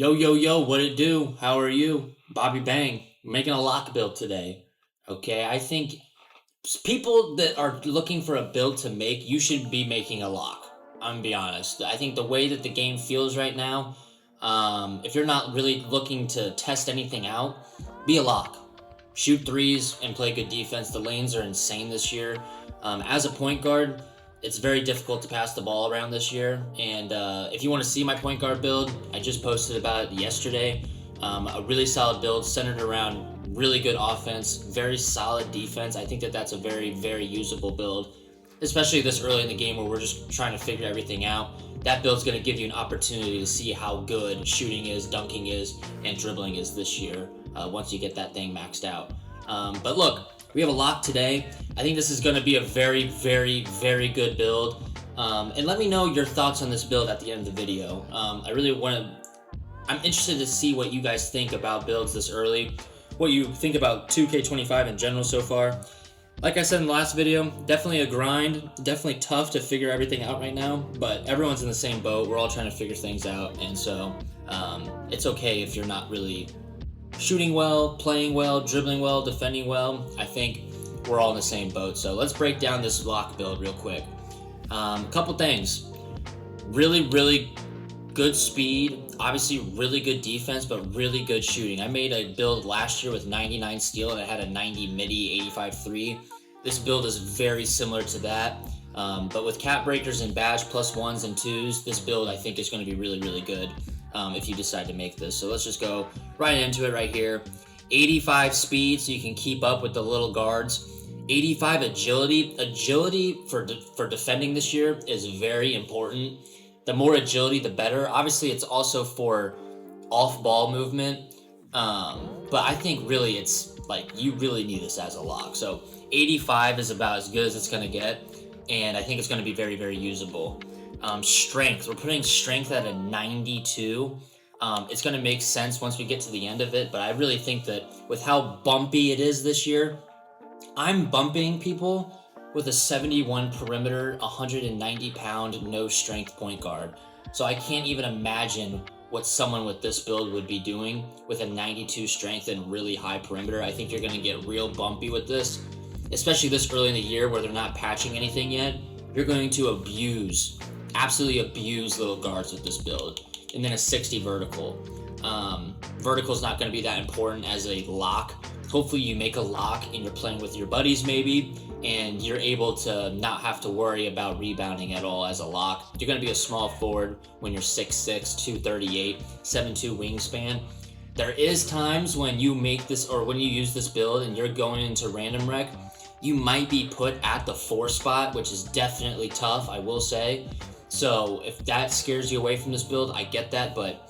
Yo, yo, yo, what it do? How are you? Bobby Bang, making a lock build today. Okay, I think people that are looking for a build to make, you should be making a lock. I'm gonna be honest. I think the way that the game feels right now, if you're not really looking to test anything out, be a lock. Shoot threes and play good defense. The lanes are insane this year. As a point guard, it's very difficult to pass the ball around this year. And if you want to see my point guard build, I just posted about it yesterday. A really solid build centered around really good offense, very solid defense. I think that that's a very, very usable build, especially this early in the game where we're just trying to figure everything out. That build's going to give you an opportunity to see how good shooting is, dunking is, and dribbling is this year once you get that thing maxed out. But look, we have a lock today. I think this is going to be a very, very, very good build. And let me know your thoughts on this build at the end of the video. I'm interested to see what you guys think about builds this early, what you think about 2K25 in general so far. Like I said in the last video, definitely a grind, definitely tough to figure everything out right now, but everyone's in the same boat. We're all trying to figure things out, and so it's okay if you're not really shooting well, playing well, dribbling well, defending well. I think we're all in the same boat. So let's break down this lock build real quick. A couple things. Really, really good speed. Obviously, really good defense, but really good shooting. I made a build last year with 99 steal, and it had a 90 midi, 85 3. This build is very similar to that. But with cap breakers and badge plus ones and twos, this build I think is going to be really, really good if you decide to make this. So let's just go right into it right here. 85 speed, so you can keep up with the little guards. 85 agility. Agility for defending this year is very important. The more agility, the better. Obviously, it's also for off-ball movement. But I think really it's like you really need this as a lock. So 85 is about as good as it's going to get. And I think it's going to be very, very usable. Strength. We're putting strength at a 92. It's going to make sense once we get to the end of it. But I really think that with how bumpy it is this year, I'm bumping people with a 71 perimeter, 190-pound, no strength point guard. So I can't even imagine what someone with this build would be doing with a 92 strength and really high perimeter. I think you're going to get real bumpy with this, especially this early in the year where they're not patching anything yet. You're going to absolutely abuse little guards with this build. And then a 60 vertical. Vertical is not going to be that important as a lock. Hopefully you make a lock and you're playing with your buddies maybe, and you're able to not have to worry about rebounding at all as a lock. You're going to be a small forward when you're 6'6", 238, 7'2" wingspan. There is times when you make this or when you use this build and you're going into random rec, you might be put at the 4 spot, which is definitely tough, I will say. So if that scares you away from this build, I get that, but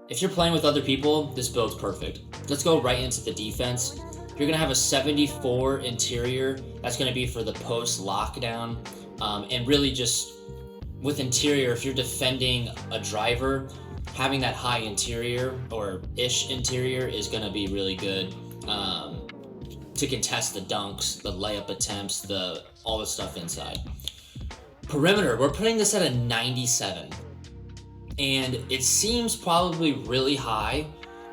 if you're playing with other people, this build's perfect. Let's go right into the defense. You're going to have a 74 interior. That's going to be for the post lockdown. And really just with interior, if you're defending a driver, having that high interior or ish interior is going to be really good to contest the dunks, the layup attempts, all the stuff inside. Perimeter, we're putting this at a 97. And it seems probably really high,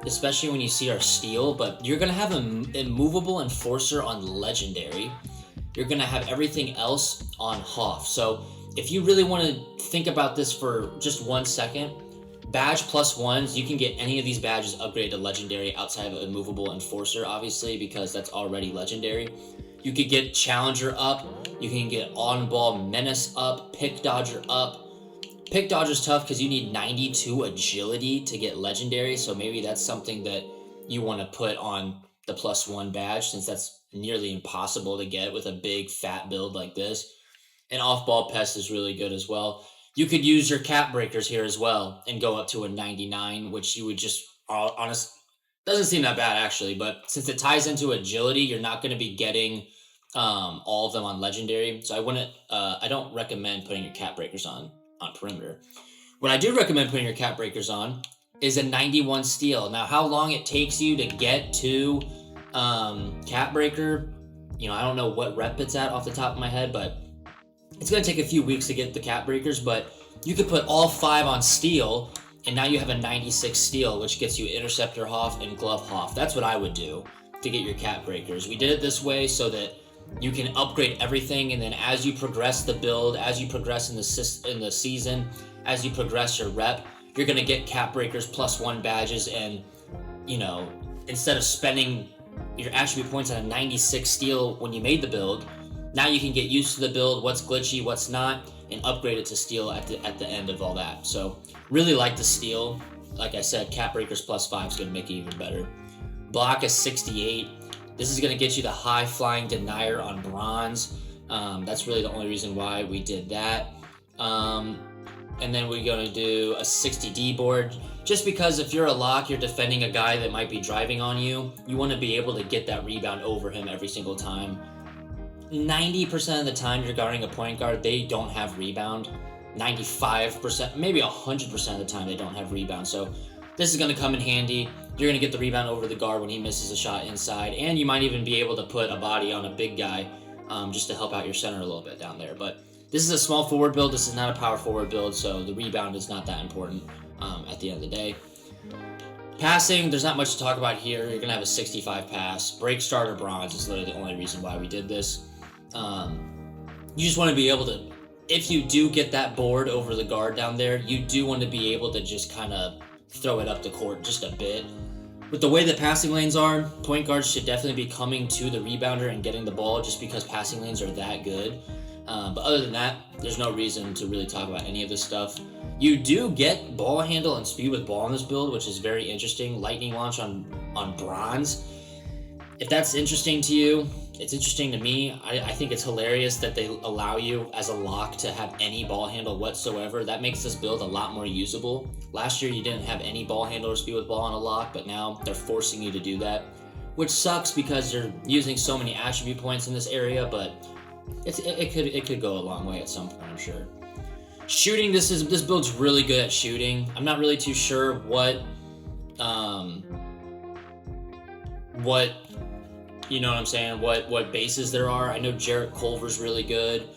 especially when you see our steal, but you're going to have an immovable enforcer on legendary. You're going to have everything else on Hoff. So if you really want to think about this for just 1 second, badge plus ones, you can get any of these badges upgraded to legendary outside of immovable enforcer, obviously, because that's already legendary. You could get challenger up. You can get on-ball menace up, pick dodger up. Pick dodger's tough because you need 92 agility to get legendary, so maybe that's something that you want to put on the +1 badge since that's nearly impossible to get with a big fat build like this. And off-ball pest is really good as well. You could use your cap breakers here as well and go up to a 99, which you would just doesn't seem that bad actually, but since it ties into agility, you're not going to be getting all of them on legendary. So I don't recommend putting your cap breakers on perimeter. What I do recommend putting your cap breakers on is a 91 steal. Now, how long it takes you to get to cap breaker, I don't know what rep it's at off the top of my head, but it's going to take a few weeks to get the cap breakers, but you could put all 5 on steal and now you have a 96 steal, which gets you interceptor Hoff and glove Hoff. That's what I would do to get your cap breakers. We did it this way so that you can upgrade everything, and then as you progress the build, as you progress in the season, as you progress your rep, you're gonna get cap breakers +1 badges, and instead of spending your attribute points on a 96 steal when you made the build, now you can get used to the build, what's glitchy, what's not, and upgrade it to steal at the end of all that. So really like the steal. Like I said, cap breakers +5 is gonna make it even better. Block is 68. This is going to get you the high flying denier on bronze. That's really the only reason why we did that. And then we're going to do a 60D board. Just because if you're a lock, you're defending a guy that might be driving on you, you want to be able to get that rebound over him every single time. 90% of the time you're guarding a point guard, they don't have rebound. 95%, maybe 100% of the time they don't have rebound. So this is going to come in handy. You're going to get the rebound over the guard when he misses a shot inside, and you might even be able to put a body on a big guy just to help out your center a little bit down there. But this is a small forward build. This is not a power forward build, so the rebound is not that important at the end of the day. Passing, there's not much to talk about here. You're going to have a 65 pass. Break starter bronze is literally the only reason why we did this. You just want to be able to, if you do get that board over the guard down there, you do want to be able to just kind of throw it up the court just a bit. With the way the passing lanes are, point guards should definitely be coming to the rebounder and getting the ball just because passing lanes are that good. But other than that, there's no reason to really talk about any of this stuff. You do get ball handle and speed with ball in this build, which is very interesting. Lightning launch on bronze. If that's interesting to you, it's interesting to me. I think it's hilarious that they allow you as a lock to have any ball handle whatsoever. That makes this build a lot more usable. Last year you didn't have any ball handle or speed with ball on a lock, but now they're forcing you to do that, which sucks because you're using so many attribute points in this area, but it could go a long way at some point, I'm sure. Shooting, this build's really good at shooting. I'm not really too sure what you know what I'm saying, what bases there are. I know Jarrett Culver's really good,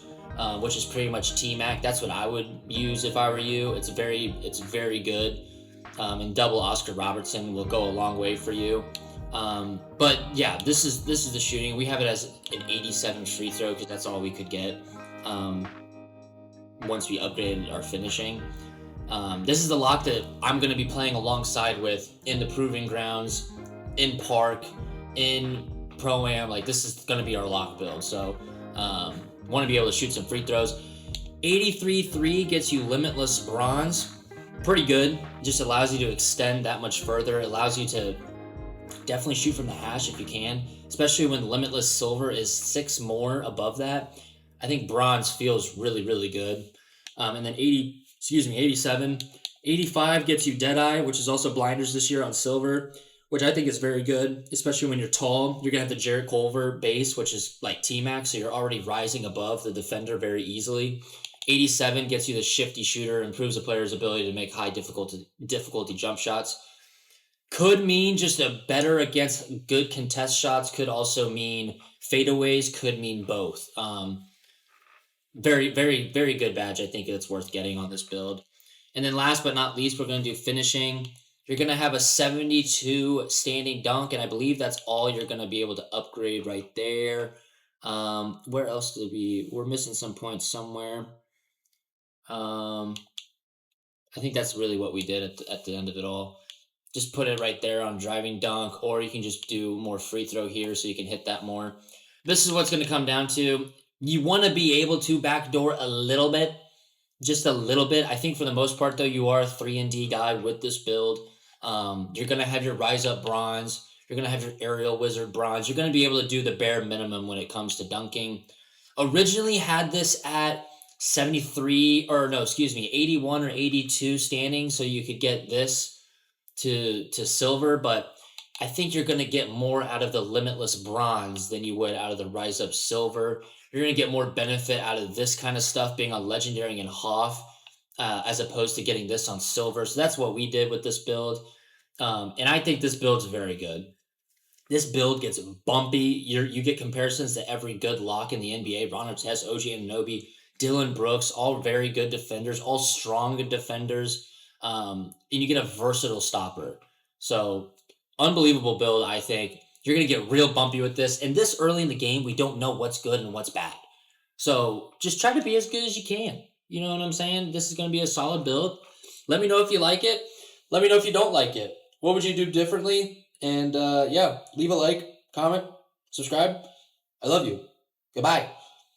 which is pretty much T-Mac. That's what I would use if I were you. It's very good. And double Oscar Robertson will go a long way for you. But yeah, this is the shooting. We have it as an 87 free throw because that's all we could get once we upgraded our finishing. This is the lock that I'm going to be playing alongside with in the Proving Grounds, in Park, in Pro-Am. Like, this is going to be our lock build. So want to be able to shoot some free throws. 83-3 gets you limitless bronze. Pretty good. Just allows you to extend that much further. It allows you to definitely shoot from the hash if you can, especially when limitless silver is 6 more above that. I think bronze feels really, really good. And then 87. 85 gets you Deadeye, which is also blinders this year on silver, which I think is very good, especially when you're tall. You're going to have the Jarrett Culver base, which is like T-Max, so you're already rising above the defender very easily. 87 gets you the shifty shooter, improves the player's ability to make high difficulty jump shots. Could mean just a better against good contest shots, could also mean fadeaways, could mean both. Very, very, very good badge. I think it's worth getting on this build. And then last but not least, we're going to do finishing. You're going to have a 72 standing dunk, and I believe that's all you're going to be able to upgrade right there. Where else did we're missing some points somewhere. I think that's really what we did at the end of it all. Just put it right there on driving dunk, or you can just do more free throw here so you can hit that more. This is what's going to come down to. You want to be able to backdoor a little bit, just a little bit. I think for the most part, though, you are a 3-and-D guy with this build. You're going to have your Rise Up bronze. You're going to have your Aerial Wizard bronze. You're going to be able to do the bare minimum when it comes to dunking. Originally had this at 81 or 82 standing, so you could get this to silver, but I think you're going to get more out of the Limitless bronze than you would out of the Rise Up silver. You're going to get more benefit out of this kind of stuff being on Legendary and Hoff as opposed to getting this on silver. So that's what we did with this build. And I think this build's very good. This build gets bumpy. You get comparisons to every good lock in the NBA. Ron Artest, OG Anunoby, Dylan Brooks, all very good defenders, all strong defenders. and you get a versatile stopper. So unbelievable build, I think. You're going to get real bumpy with this. And this early in the game, we don't know what's good and what's bad. So just try to be as good as you can. You know what I'm saying? This is going to be a solid build. Let me know if you like it. Let me know if you don't like it. What would you do differently? And yeah, leave a like, comment, subscribe. I love you. Goodbye.